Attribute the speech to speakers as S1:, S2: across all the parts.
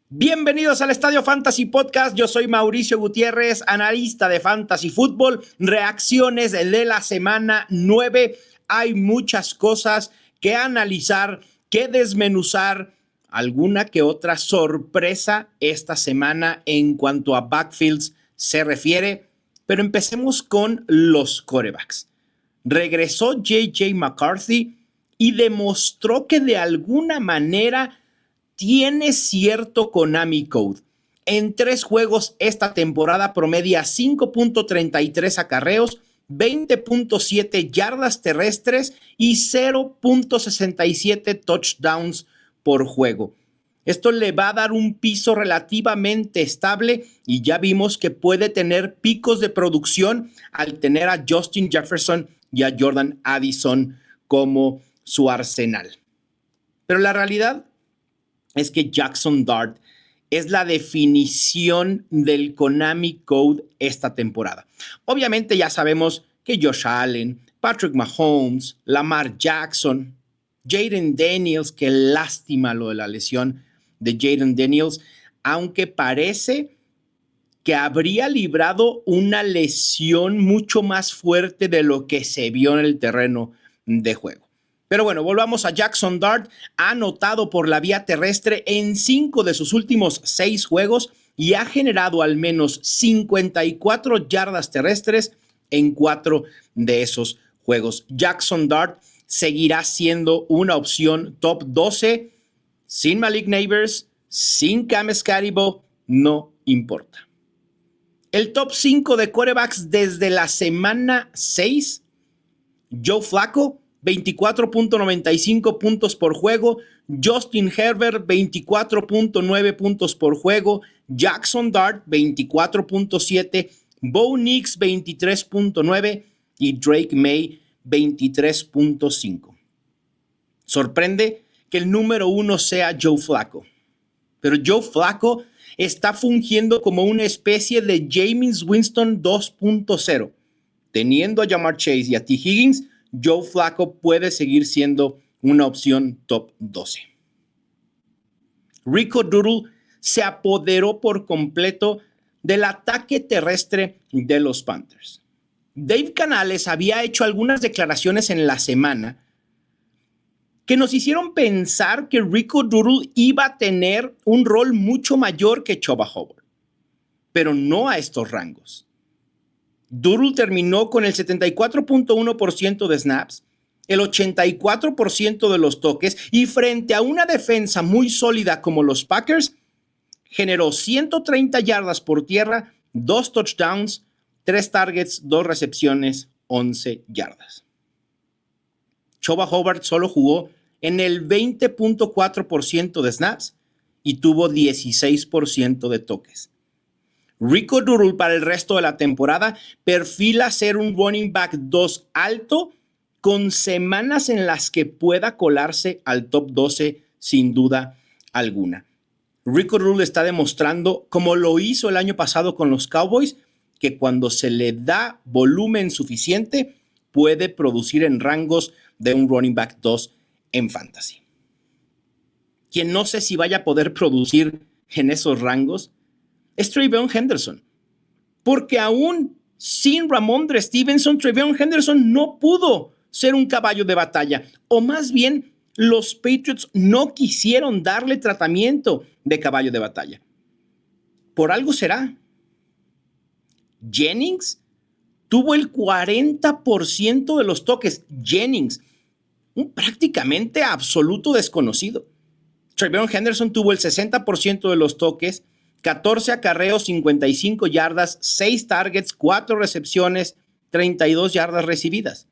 S1: Bienvenidos al Estadio Fantasy Podcast. Yo soy Mauricio Gutiérrez, analista de Fantasy Fútbol. Reacciones de la semana 9. Hay muchas cosas que analizar, que desmenuzar. Alguna que otra sorpresa esta semana en cuanto a backfields se refiere. Pero empecemos con los quarterbacks. Regresó J.J. McCarthy y demostró que de alguna manera tiene cierto Konami Code. En 3 juegos esta temporada promedia 5.33 acarreos, 20.7 yardas terrestres y 0.67 touchdowns por juego. Esto le va a dar un piso relativamente estable y ya vimos que puede tener picos de producción al tener a Justin Jefferson y a Jordan Addison como su arsenal. Pero la realidad es que Jackson Dart es la definición del Konami Code esta temporada. Obviamente ya sabemos que Josh Allen, Patrick Mahomes, Lamar Jackson, Jayden Daniels, qué lástima lo de la lesión de Jayden Daniels, aunque parece que habría librado una lesión mucho más fuerte de lo que se vio en el terreno de juego. Pero bueno, volvamos a Jackson Dart. Ha anotado por la vía terrestre en 5 de sus últimos 6 juegos y ha generado al menos 54 yardas terrestres en 4 de esos juegos. Jackson Dart seguirá siendo una opción top 12 sin Malik Nabers, sin Cam Skattebo, no importa. El top 5 de quarterbacks desde la semana 6, Joe Flacco, 24.95 puntos por juego, Justin Herbert 24.9 puntos por juego, Jackson Dart 24.7, Bo Nix 23.9 y Drake May 23.5. Sorprende que el número 1 sea Joe Flacco, pero Joe Flacco está fungiendo como una especie de Jameis Winston 2.0. Teniendo a Ja'Marr Chase y a T. Higgins, Joe Flacco puede seguir siendo una opción top 12. Rico Dowdle se apoderó por completo del ataque terrestre de los Panthers. Dave Canales había hecho algunas declaraciones en la semana que nos hicieron pensar que Rico Dowdle iba a tener un rol mucho mayor que Chuba Hubbard, pero no a estos rangos. Dowdle terminó con el 74.1% de snaps, el 84% de los toques y frente a una defensa muy sólida como los Packers, generó 130 yardas por tierra, 2 touchdowns, 3 targets, 2 recepciones, 11 yardas. Chuba Hubbard solo jugó en el 20.4% de snaps y tuvo 16% de toques. Rico Dowdle para el resto de la temporada perfila ser un running back 2 alto con semanas en las que pueda colarse al top 12 sin duda alguna. Rico Dowdle está demostrando, como lo hizo el año pasado con los Cowboys, que cuando se le da volumen suficiente puede producir en rangos de un running back 2 en fantasy. Quien no sé si vaya a poder producir en esos rangos es TreVeyon Henderson, porque aún sin Ramondre Stevenson, TreVeyon Henderson no pudo ser un caballo de batalla, o más bien los Patriots no quisieron darle tratamiento de caballo de batalla. Por algo será. Jennings tuvo el 40% de los toques. Jennings, un prácticamente absoluto desconocido. TreVeyon Henderson tuvo el 60% de los toques, 14 acarreos, 55 yardas, 6 targets, 4 recepciones, 32 yardas recibidas.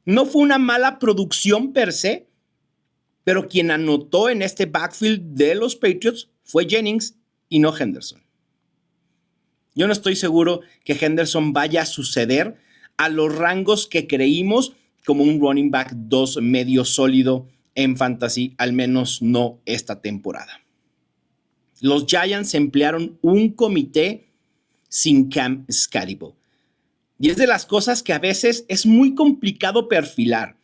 S1: No fue una mala producción per se, pero quien anotó en este backfield de los Patriots fue Jennings y no Henderson. Yo no estoy seguro que Henderson vaya a suceder a los rangos que creímos como un running back 2 medio sólido en fantasy, al menos no esta temporada. Los Giants emplearon un comité sin Cam Skattebo. Y es de las cosas que a veces es muy complicado perfilar,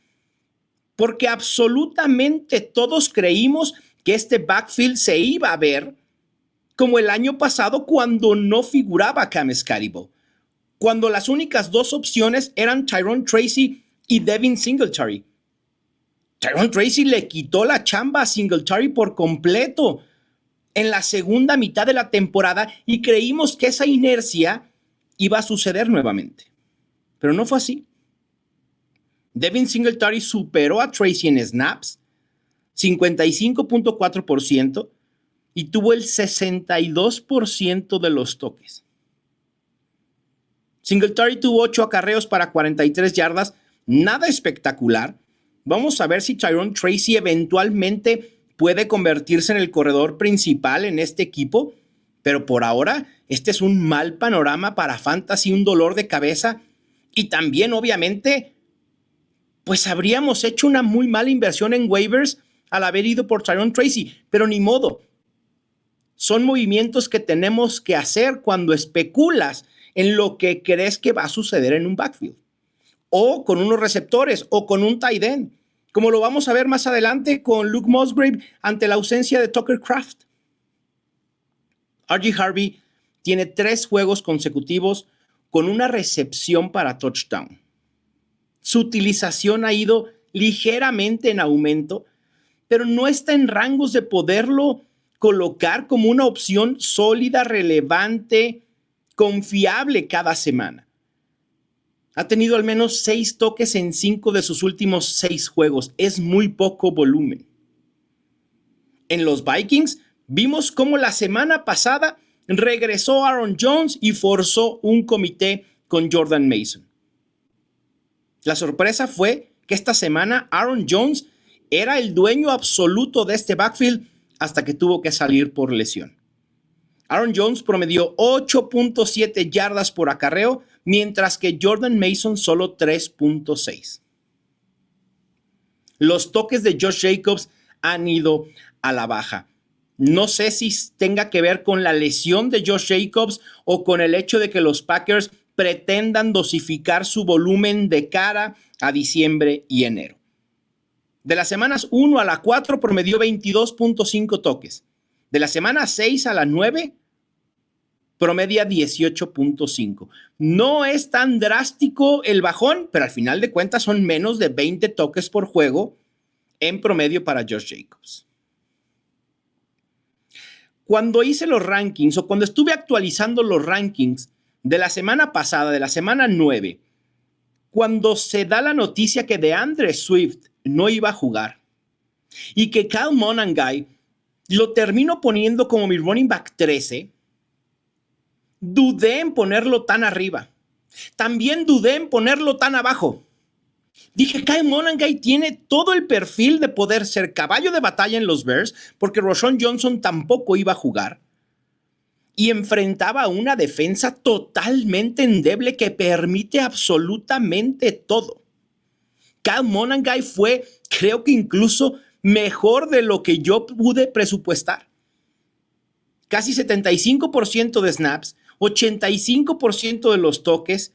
S1: porque absolutamente todos creímos que este backfield se iba a ver como el año pasado cuando no figuraba Cam Scatterbo, cuando las únicas dos opciones eran Tyrone Tracy y Devin Singletary. Tyrone Tracy le quitó la chamba a Singletary por completo en la segunda mitad de la temporada y creímos que esa inercia iba a suceder nuevamente. Pero no fue así. Devin Singletary superó a Tracy en snaps, 55.4%, y tuvo el 62% de los toques. Singletary tuvo 8 acarreos para 43 yardas, nada espectacular. Vamos a ver si Tyrone Tracy eventualmente puede convertirse en el corredor principal en este equipo, pero por ahora este es un mal panorama para Fantasy, un dolor de cabeza, y también obviamente pues habríamos hecho una muy mala inversión en waivers al haber ido por Tyrone Tracy, pero ni modo. Son movimientos que tenemos que hacer cuando especulas en lo que crees que va a suceder en un backfield, o con unos receptores, o con un tight end, como lo vamos a ver más adelante con Luke Musgrave ante la ausencia de Tucker Kraft. R.J. Harvey tiene 3 juegos consecutivos con una recepción para touchdown. Su utilización ha ido ligeramente en aumento, pero no está en rangos de poderlo colocar como una opción sólida, relevante, confiable cada semana. Ha tenido al menos 6 toques en 5 de sus últimos 6 juegos. Es muy poco volumen. En los Vikings vimos cómo la semana pasada regresó Aaron Jones y forzó un comité con Jordan Mason. La sorpresa fue que esta semana Aaron Jones era el dueño absoluto de este backfield hasta que tuvo que salir por lesión. Aaron Jones promedió 8.7 yardas por acarreo, mientras que Jordan Mason solo 3.6. Los toques de Josh Jacobs han ido a la baja. No sé si tenga que ver con la lesión de Josh Jacobs o con el hecho de que los Packers pretendan dosificar su volumen de cara a diciembre y enero. De las semanas 1 a la 4 promedió 22.5 toques. De la semana 6 a la 9 promedia 18.5. No es tan drástico el bajón, pero al final de cuentas son menos de 20 toques por juego en promedio para Josh Jacobs. Cuando hice los rankings o cuando estuve actualizando los rankings de la semana pasada, de la semana 9, cuando se da la noticia que DeAndre Swift no iba a jugar y que Kyle Monangai lo termino poniendo como mi running back 13, dudé en ponerlo tan arriba. También dudé en ponerlo tan abajo. Dije, Kyle Monangai tiene todo el perfil de poder ser caballo de batalla en los Bears, porque Roschon Johnson tampoco iba a jugar. Y enfrentaba a una defensa totalmente endeble que permite absolutamente todo. Kyle Monangai fue, creo que incluso mejor de lo que yo pude presupuestar. Casi 75% de snaps, 85% de los toques,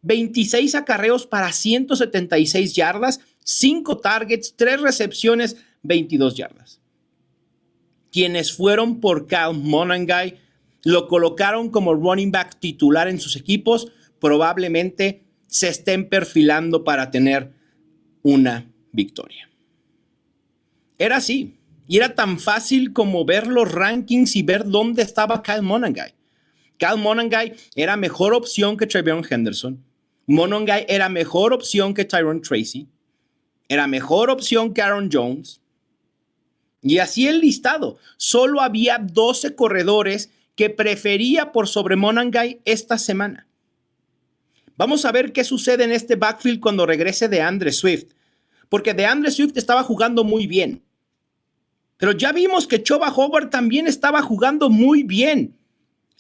S1: 26 acarreos para 176 yardas, 5 targets, 3 recepciones, 22 yardas. Quienes fueron por Kyle Monangai lo colocaron como running back titular en sus equipos, probablemente se estén perfilando para tener una victoria. Era así, y era tan fácil como ver los rankings y ver dónde estaba Kyle Monangai. Kyle Monangai era mejor opción que TreVeyon Henderson. Monangai era mejor opción que Tyrone Tracy. Era mejor opción que Aaron Jones. Y así el listado. Solo había 12 corredores que prefería por sobre Monangai esta semana. Vamos a ver qué sucede en este backfield cuando regrese DeAndre Swift. Porque DeAndre Swift estaba jugando muy bien. Pero ya vimos que Chuba Hubbard también estaba jugando muy bien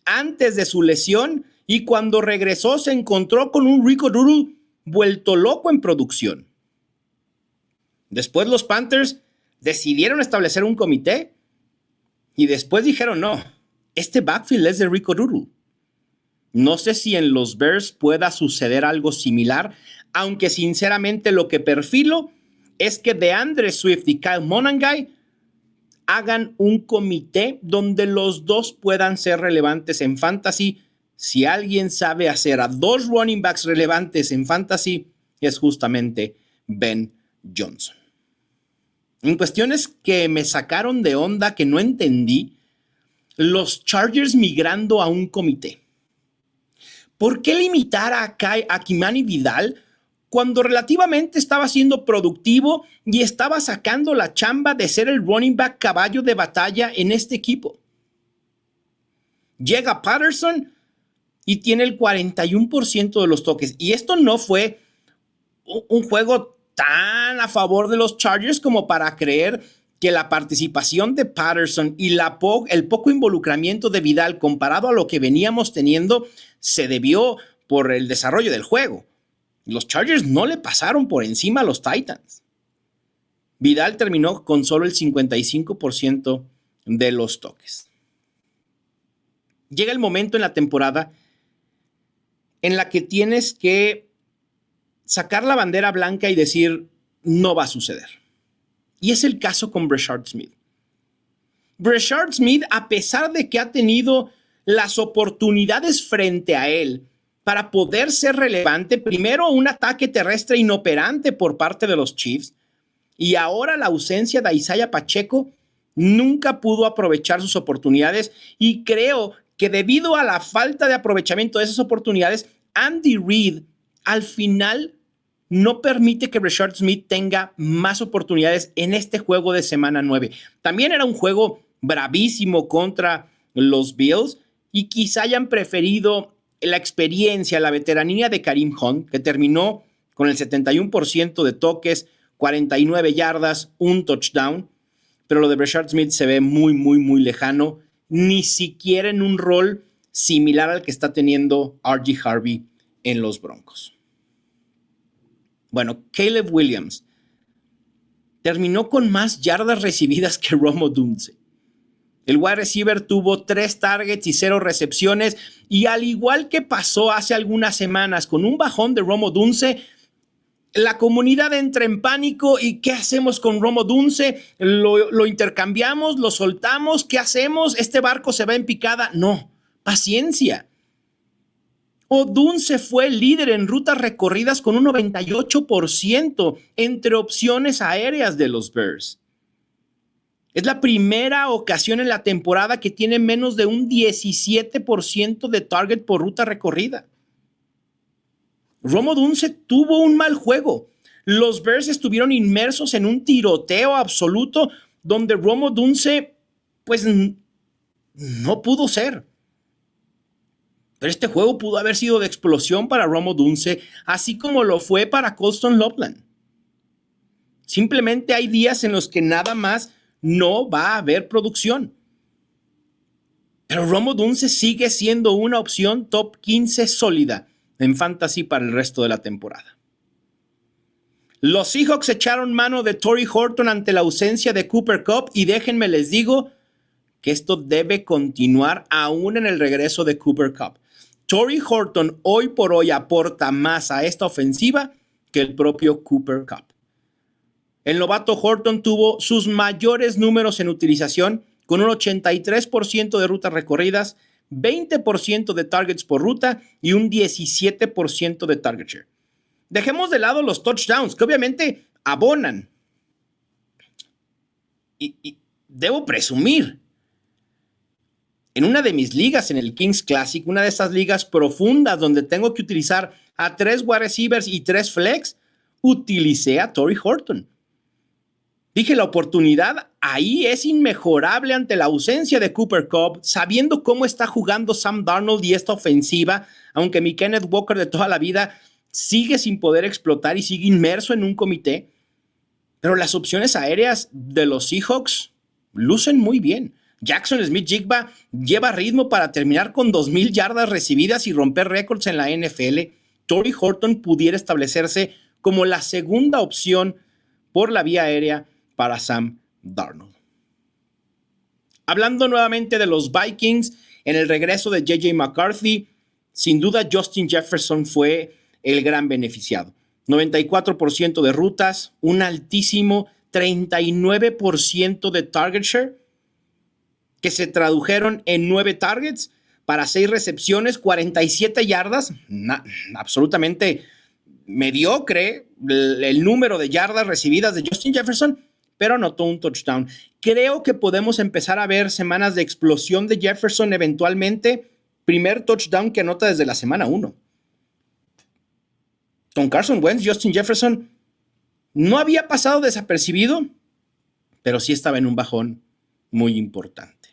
S1: antes de su lesión, y cuando regresó se encontró con un Rico Dowdle vuelto loco en producción. Después los Panthers decidieron establecer un comité y después dijeron, no, este backfield es de Rico Dowdle. No sé si en los Bears pueda suceder algo similar, aunque sinceramente lo que perfilo es que DeAndre Swift y Kyle Monangai hagan un comité donde los dos puedan ser relevantes en fantasy. Si alguien sabe hacer a dos running backs relevantes en fantasy, es justamente Ben Johnson. En cuestiones que me sacaron de onda, que no entendí, los Chargers migrando a un comité. ¿Por qué limitar a Kimani Vidal cuando relativamente estaba siendo productivo y estaba sacando la chamba de ser el running back caballo de batalla en este equipo? Llega Patterson y tiene el 41% de los toques. Y esto no fue un juego tan a favor de los Chargers como para creer que la participación de Patterson y el poco involucramiento de Vidal comparado a lo que veníamos teniendo se debió por el desarrollo del juego. Los Chargers no le pasaron por encima a los Titans. Vidal terminó con solo el 55% de los toques. Llega el momento en la temporada en la que tienes que sacar la bandera blanca y decir, no va a suceder. Y es el caso con Breshad Smith. Breshad Smith, a pesar de que ha tenido las oportunidades frente a él para poder ser relevante, primero un ataque terrestre inoperante por parte de los Chiefs y ahora la ausencia de Isaiah Pacheco, nunca pudo aprovechar sus oportunidades y creo que debido a la falta de aprovechamiento de esas oportunidades, Andy Reid al final no permite que Breshad Smith tenga más oportunidades en este juego de semana 9. También era un juego bravísimo contra los Bills y quizá hayan preferido la experiencia, la veteranía de Kareem Hunt, que terminó con el 71% de toques, 49 yardas, un touchdown, pero lo de Breshad Smith se ve muy, muy, muy lejano, ni siquiera en un rol similar al que está teniendo R.G. Harvey en los Broncos. Bueno, Caleb Williams terminó con más yardas recibidas que Rome Odunze. El wide receiver tuvo 3 targets y 0 recepciones y al igual que pasó hace algunas semanas con un bajón de Rome Odunze, la comunidad entra en pánico y ¿qué hacemos con Rome Odunze? ¿Lo intercambiamos? ¿Lo soltamos? ¿Qué hacemos? ¿Este barco se va en picada? No, paciencia. Odunze fue el líder en rutas recorridas con un 98% entre opciones aéreas de los Bears. Es la primera ocasión en la temporada que tiene menos de un 17% de target por ruta recorrida. Rome Odunze tuvo un mal juego. Los Bears estuvieron inmersos en un tiroteo absoluto donde Rome Odunze pues no pudo ser. Pero este juego pudo haber sido de explosión para Rome Odunze, así como lo fue para Colston Loveland. Simplemente hay días en los que nada más no va a haber producción. Pero Rome Odunze sigue siendo una opción top 15 sólida en fantasy para el resto de la temporada. Los Seahawks echaron mano de Torrey Horton ante la ausencia de Cooper Kupp y déjenme les digo que esto debe continuar aún en el regreso de Cooper Kupp. Torrey Horton hoy por hoy aporta más a esta ofensiva que el propio Cooper Kupp. El novato Horton tuvo sus mayores números en utilización con un 83% de rutas recorridas, 20% de targets por ruta y un 17% de target share. Dejemos de lado los touchdowns, que obviamente abonan. Y debo presumir, en una de mis ligas en el Kings Classic, una de esas ligas profundas donde tengo que utilizar a 3 wide receivers y 3 flex, utilicé a Torrey Horton. Dije, la oportunidad ahí es inmejorable ante la ausencia de Cooper Kupp, sabiendo cómo está jugando Sam Darnold y esta ofensiva, aunque mi Kenneth Walker de toda la vida sigue sin poder explotar y sigue inmerso en un comité. Pero las opciones aéreas de los Seahawks lucen muy bien. Jackson Smith-Jigba lleva ritmo para terminar con 2,000 yardas recibidas y romper récords en la NFL. Torrey Horton pudiera establecerse como la segunda opción por la vía aérea para Sam Darnold. Hablando nuevamente de los Vikings, en el regreso de J.J. McCarthy, sin duda Justin Jefferson fue el gran beneficiado. 94% de rutas, un altísimo 39% de target share, que se tradujeron en 9 targets para 6 recepciones, 47 yardas, absolutamente mediocre el número de yardas recibidas de Justin Jefferson, pero anotó un touchdown. Creo que podemos empezar a ver semanas de explosión de Jefferson eventualmente. Primer touchdown que anota desde la semana 1. Con Carson Wentz, Justin Jefferson no había pasado desapercibido, pero sí estaba en un bajón muy importante.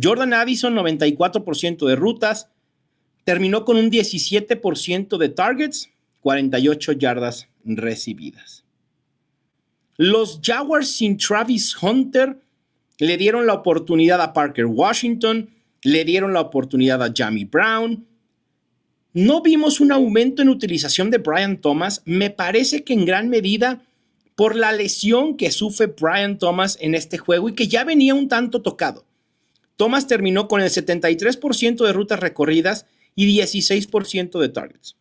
S1: Jordan Addison, 94% de rutas, terminó con un 17% de targets, 48 yardas recibidas. Los Jaguars sin Travis Hunter le dieron la oportunidad a Parker Washington, le dieron la oportunidad a Jamie Brown. No vimos un aumento en utilización de Brian Thomas. Me parece que en gran medida por la lesión que sufre Brian Thomas en este juego y que ya venía un tanto tocado. Thomas terminó con el 73% de rutas recorridas y 16% de targets.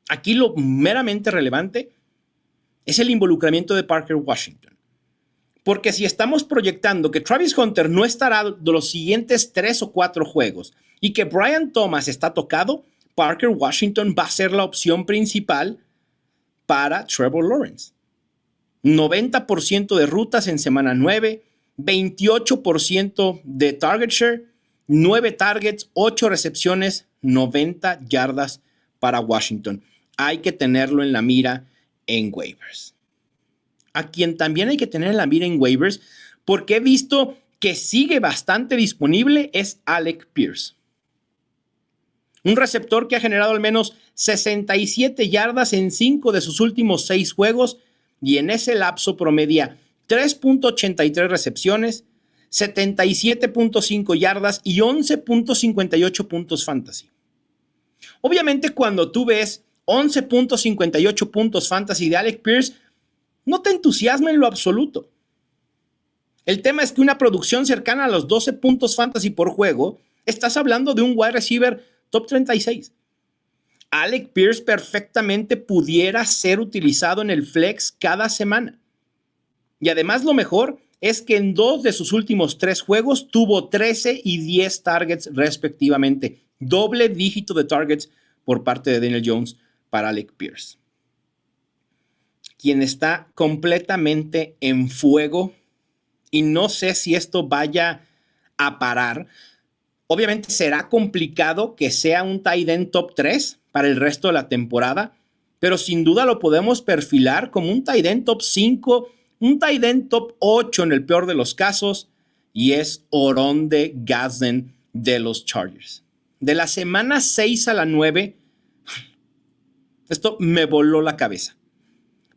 S1: Aquí lo meramente relevante es el involucramiento de Parker Washington. Porque si estamos proyectando que Travis Hunter no estará de los siguientes 3 o 4 juegos y que Brian Thomas está tocado, Parker Washington va a ser la opción principal para Trevor Lawrence. 90% de rutas en semana 9, 28% de target share, 9 targets, 8 recepciones, 90 yardas para Washington. Hay que tenerlo en la mira en waivers. A quien también hay que tener en la mira en waivers, porque he visto que sigue bastante disponible, es Alec Pierce. Un receptor que ha generado al menos 67 yardas en 5 de sus últimos 6 juegos y en ese lapso promedia 3.83 recepciones, 77.5 yardas y 11.58 puntos fantasy. Obviamente cuando tú ves 11.58 puntos fantasy de Alec Pierce, no te entusiasma en lo absoluto. El tema es que una producción cercana a los 12 puntos fantasy por juego, estás hablando de un wide receiver top 36. Alec Pierce perfectamente pudiera ser utilizado en el flex cada semana. Y además lo mejor es que en 2 de sus últimos 3 juegos tuvo 13 y 10 targets respectivamente. Doble dígito de targets por parte de Daniel Jones para Alec Pierce, quien está completamente en fuego y no sé si esto vaya a parar. Obviamente será complicado que sea un tight end top 3 para el resto de la temporada, pero sin duda lo podemos perfilar como un tight end top 5, un tight end top 8 en el peor de los casos, y es Oronde Gadsden de los Chargers. De la semana 6 a la 9, esto me voló la cabeza.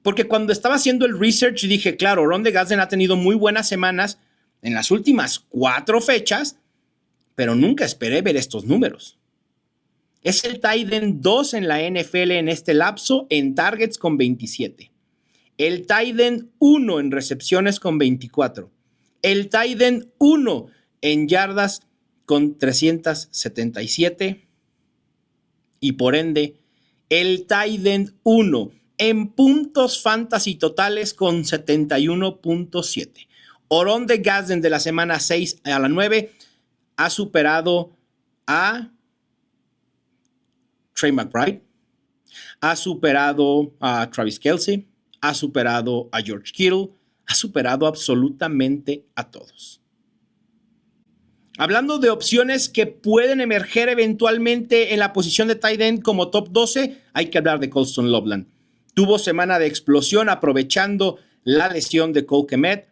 S1: Porque cuando estaba haciendo el research dije, claro, Oronde Gadsden ha tenido muy buenas semanas en las últimas 4 fechas, pero nunca esperé ver estos números. Es el tight end 2 en la NFL en este lapso en targets con 27. El tight end 1 en recepciones con 24. El tight end 1 en yardas con 377. Y por ende, el tight end 1 en puntos fantasy totales con 71.7. Oronde Gadsden de la semana 6 a la 9 ha superado a Trey McBride, ha superado a Travis Kelce, ha superado a George Kittle, ha superado absolutamente a todos. Hablando de opciones que pueden emerger eventualmente en la posición de tight end como top 12, hay que hablar de Colston Loveland. Tuvo semana de explosión aprovechando la lesión de Cole Kmet.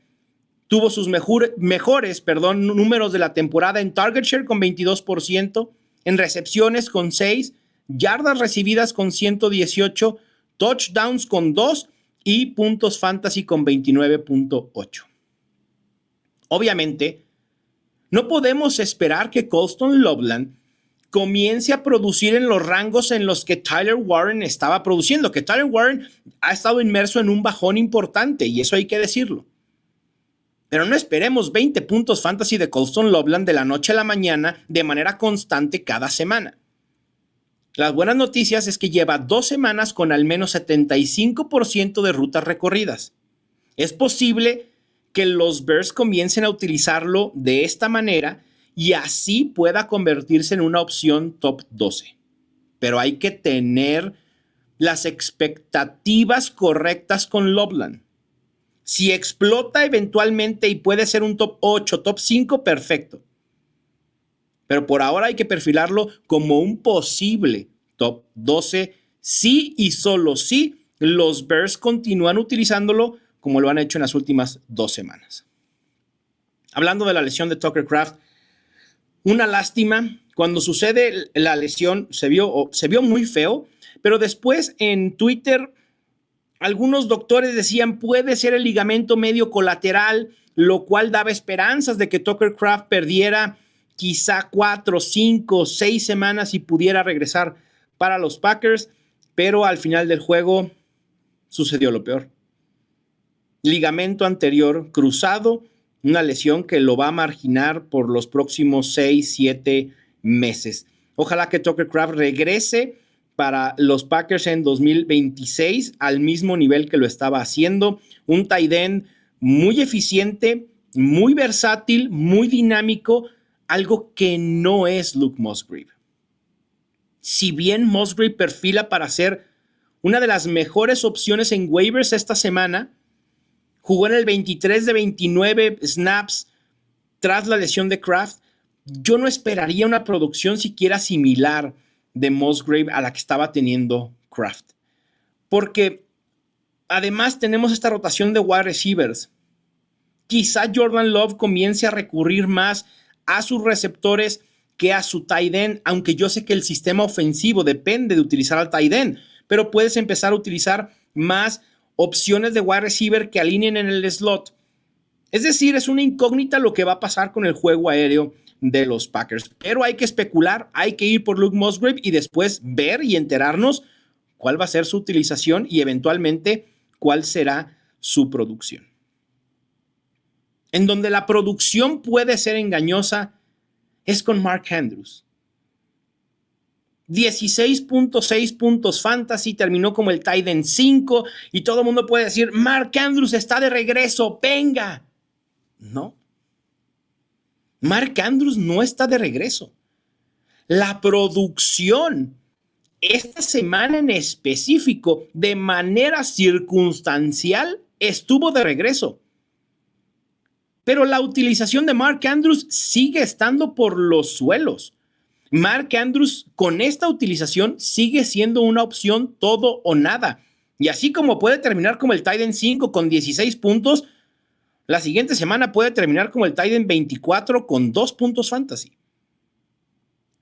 S1: Tuvo sus mejores números de la temporada en target share con 22%, en recepciones con 6, yardas recibidas con 118, touchdowns con 2 y puntos fantasy con 29.8. Obviamente, no podemos esperar que Colston Loveland comience a producir en los rangos en los que Tyler Warren estaba produciendo, que Tyler Warren ha estado inmerso en un bajón importante y eso hay que decirlo. Pero no esperemos 20 puntos fantasy de Colston Loveland de la noche a la mañana de manera constante cada semana. Las buenas noticias es que lleva 2 semanas con al menos 75% de rutas recorridas. Es posible que los Bears comiencen a utilizarlo de esta manera y así pueda convertirse en una opción top 12. Pero hay que tener las expectativas correctas con Loveland. Si explota eventualmente y puede ser un top 8, top 5, perfecto. Pero por ahora hay que perfilarlo como un posible top 12, sí y solo sí los Bears continúan utilizándolo como lo han hecho en las últimas 2 semanas. Hablando de la lesión de Tucker Kraft, una lástima. Cuando sucede la lesión se vio muy feo, pero después en Twitter algunos doctores decían puede ser el ligamento medio colateral, lo cual daba esperanzas de que Tucker Kraft perdiera quizá 4, 5, 6 semanas y pudiera regresar para los Packers, pero al final del juego sucedió lo peor. Ligamento anterior cruzado, una lesión que lo va a marginar por los próximos 6, 7 meses. Ojalá que Tucker Kraft regrese para los Packers en 2026 al mismo nivel que lo estaba haciendo. Un tight end muy eficiente, muy versátil, muy dinámico, algo que no es Luke Musgrave. Si bien Musgrave perfila para ser una de las mejores opciones en waivers esta semana, jugó en el 23 de 29 snaps tras la lesión de Kraft. Yo no esperaría una producción siquiera similar de Musgrave a la que estaba teniendo Kraft. Porque además tenemos esta rotación de wide receivers. Quizá Jordan Love comience a recurrir más a sus receptores que a su tight end, aunque yo sé que el sistema ofensivo depende de utilizar al tight end, pero puedes empezar a utilizar más opciones de wide receiver que alineen en el slot. Es decir, es una incógnita lo que va a pasar con el juego aéreo de los Packers. Pero hay que especular, hay que ir por Luke Musgrave y después ver y enterarnos cuál va a ser su utilización y eventualmente cuál será su producción. En donde la producción puede ser engañosa es con Mark Andrews. 16.6 puntos fantasy, terminó como el tight end 5 y todo el mundo puede decir, Mark Andrews está de regreso, venga. No. Mark Andrews no está de regreso. La producción esta semana en específico, de manera circunstancial, estuvo de regreso. Pero la utilización de Mark Andrews sigue estando por los suelos. Mark Andrews con esta utilización sigue siendo una opción todo o nada. Y así como puede terminar como el tight end 5 con 16 puntos, la siguiente semana puede terminar como el tight end 24 con 2 puntos fantasy.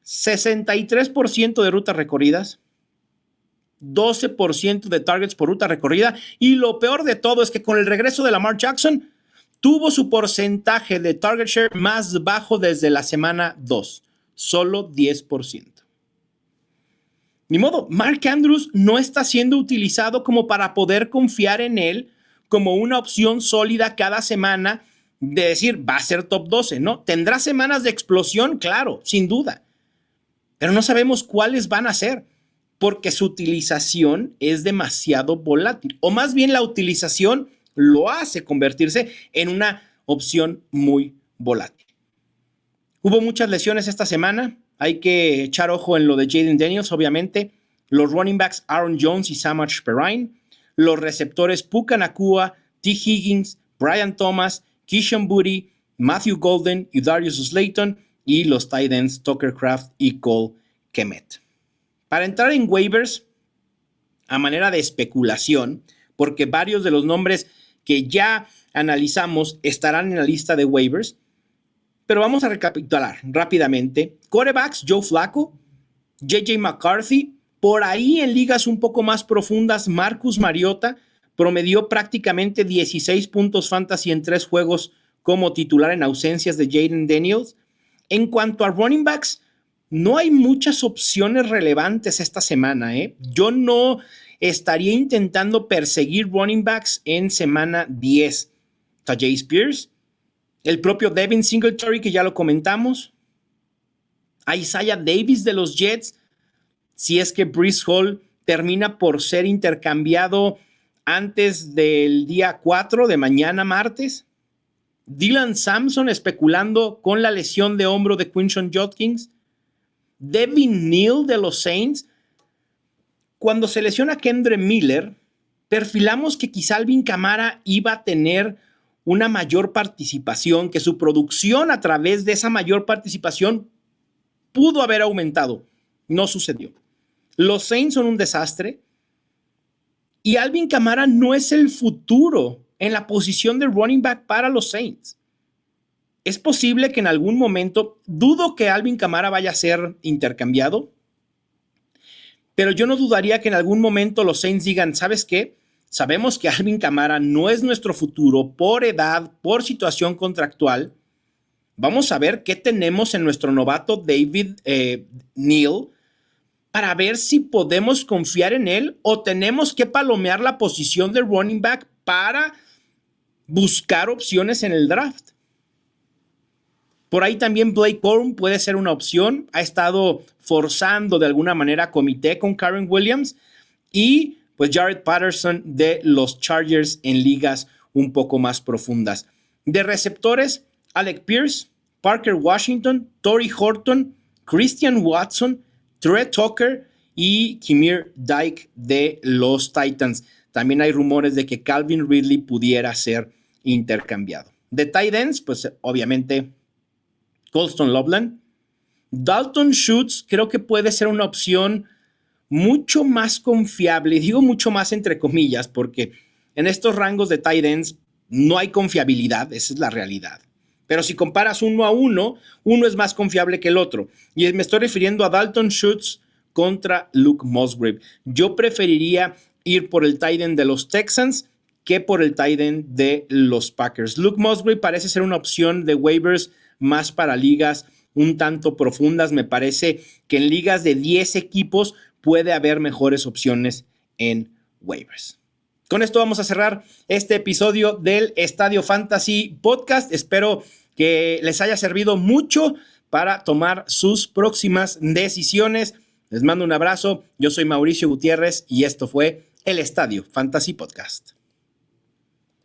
S1: 63% de rutas recorridas, 12% de targets por ruta recorrida y lo peor de todo es que con el regreso de Lamar Jackson tuvo su porcentaje de target share más bajo desde la semana 2, solo 10%. Ni modo, Mark Andrews no está siendo utilizado como para poder confiar en él como una opción sólida cada semana de decir, va a ser top 12, ¿no? ¿Tendrá semanas de explosión? Claro, sin duda. Pero no sabemos cuáles van a ser, porque su utilización es demasiado volátil. O más bien la utilización lo hace convertirse en una opción muy volátil. Hubo muchas lesiones esta semana. Hay que echar ojo en lo de Jayden Daniels, obviamente. Los running backs Aaron Jones y Samaje Perine. Los receptores Puka Nacua, T. Higgins, Brian Thomas, Keyshawn Boutte, Matthew Golden y Darius Slayton. Y los tight ends Tucker Kraft y Cole Kmet. Para entrar en waivers, a manera de especulación, porque varios de los nombres que ya analizamos estarán en la lista de waivers, pero vamos a recapitular rápidamente. Quarterbacks, Joe Flacco, J.J. McCarthy, por ahí en ligas un poco más profundas, Marcus Mariota promedió prácticamente 16 puntos fantasy en 3 juegos como titular en ausencias de Jayden Daniels. En cuanto a running backs, no hay muchas opciones relevantes esta semana. Yo no estaría intentando perseguir running backs en semana 10. Tajay Spears, el propio Devin Singletary, que ya lo comentamos, a Isaiah Davis de los Jets, si es que Breece Hall termina por ser intercambiado antes del día 4 de mañana martes. Dylan Sampson especulando con la lesión de hombro de Quinshon Judkins. Devin Neal de los Saints. Cuando se lesiona Kendre Miller, perfilamos que quizá Alvin Kamara iba a tener una mayor participación, que su producción a través de esa mayor participación pudo haber aumentado. No sucedió. Los Saints son un desastre y Alvin Kamara no es el futuro en la posición de running back para los Saints. Es posible que en algún momento, dudo que Alvin Kamara vaya a ser intercambiado, pero yo no dudaría que en algún momento los Saints digan, ¿sabes qué? Sabemos que Alvin Kamara no es nuestro futuro por edad, por situación contractual. Vamos a ver qué tenemos en nuestro novato David Neal para ver si podemos confiar en él o tenemos que palomear la posición de running back para buscar opciones en el draft. Por ahí también Blake Corum puede ser una opción. Ha estado forzando de alguna manera comité con Karen Williams y pues Jared Patterson de los Chargers en ligas un poco más profundas. De receptores, Alec Pierce, Parker Washington, Torrey Horton, Christian Watson, Trey Tucker y Kemir Dyke de los Titans. También hay rumores de que Calvin Ridley pudiera ser intercambiado. De tight ends, pues obviamente Colston Loveland. Dalton Schultz creo que puede ser una opción mucho más confiable. Digo mucho más entre comillas porque en estos rangos de tight ends no hay confiabilidad, esa es la realidad. Pero si comparas uno a uno es más confiable que el otro. Y me estoy refiriendo a Dalton Schultz contra Luke Musgrave. Yo preferiría ir por el tight end de los Texans que por el tight end de los Packers. Luke Musgrave parece ser una opción de waivers más para ligas un tanto profundas. Me parece que en ligas de 10 equipos puede haber mejores opciones en waivers. Con esto vamos a cerrar este episodio del Estadio Fantasy Podcast. Espero que les haya servido mucho para tomar sus próximas decisiones. Les mando un abrazo. Yo soy Mauricio Gutiérrez y esto fue el Estadio Fantasy Podcast.